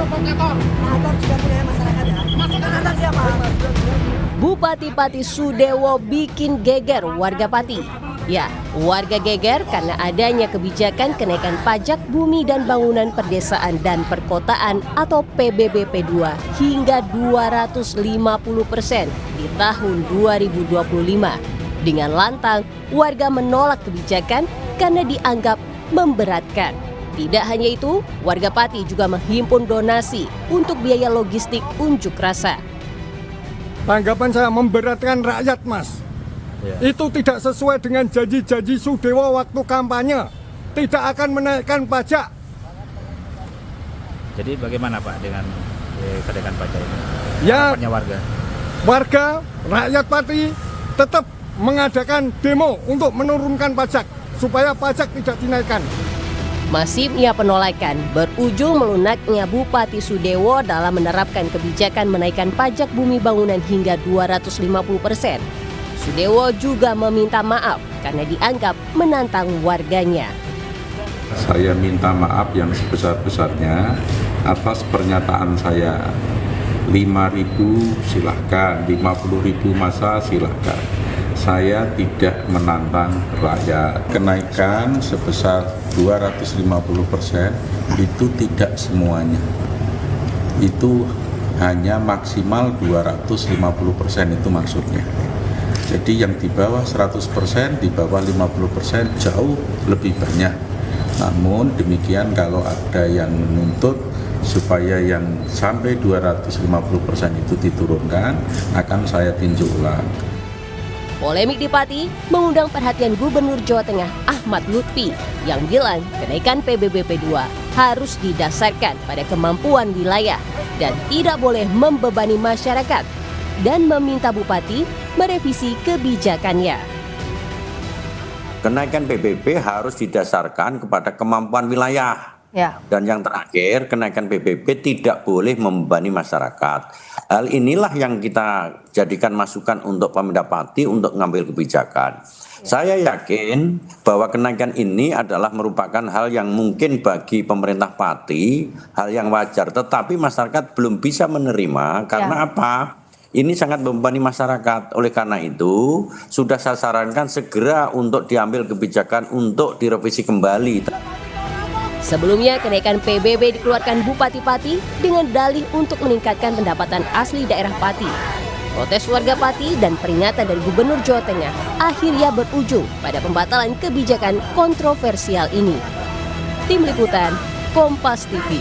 juga punya masyarakat ya. Masyarakat siapa? Bupati Pati Sudewo bikin geger warga Pati. Ya, warga geger karena adanya kebijakan kenaikan pajak bumi dan bangunan perdesaan dan perkotaan atau PBBP 2 hingga 250% di tahun 2025. Dengan lantang, warga menolak kebijakan karena dianggap memberatkan. Tidak hanya itu, warga Pati juga menghimpun donasi untuk biaya logistik unjuk rasa. Tanggapan saya memberatkan rakyat, Mas. Itu tidak sesuai dengan janji-janji Sudewo waktu kampanye. Tidak akan menaikkan pajak. Jadi bagaimana Pak dengan kenaikan pajak ini? Ya, Harapannya warga, rakyat Pati tetap mengadakan demo untuk menurunkan pajak supaya pajak tidak dinaikkan. Masifnya penolakan berujung melunaknya Bupati Sudewo dalam menerapkan kebijakan menaikkan pajak bumi bangunan hingga 250%. Sudewo juga meminta maaf karena dianggap menantang warganya. Saya minta maaf yang sebesar-besarnya atas pernyataan saya. 5.000 silahkan, 50.000 masa silahkan. Saya tidak menantang rakyat. Kenaikan sebesar 250% itu tidak semuanya. Itu hanya maksimal 250% itu maksudnya. Jadi yang di bawah 100%, di bawah 50% jauh lebih banyak. Namun demikian kalau ada yang menuntut supaya yang sampai 250% itu diturunkan, akan saya tinjau ulang. Polemik di Pati mengundang perhatian Gubernur Jawa Tengah Ahmad Lutfi yang bilang kenaikan PBBP 2 harus didasarkan pada kemampuan wilayah dan tidak boleh membebani masyarakat, dan meminta Bupati merevisi kebijakannya. Kenaikan PBB harus didasarkan kepada kemampuan wilayah. Ya. Dan yang terakhir, kenaikan PBB tidak boleh membebani masyarakat. Hal inilah yang kita jadikan masukan untuk Pemda Pati untuk mengambil kebijakan. Saya yakin bahwa kenaikan ini adalah merupakan hal yang mungkin bagi pemerintah Pati, hal yang wajar. Tetapi masyarakat belum bisa menerima karena apa? Ini sangat membebani masyarakat. Oleh karena itu, sudah saya sarankan segera untuk diambil kebijakan untuk direvisi kembali. Sebelumnya, kenaikan PBB dikeluarkan Bupati Pati dengan dalih untuk meningkatkan pendapatan asli daerah Pati. Protes warga Pati dan peringatan dari Gubernur Jawa Tengah akhirnya berujung pada pembatalan kebijakan kontroversial ini. Tim Liputan, Kompas TV.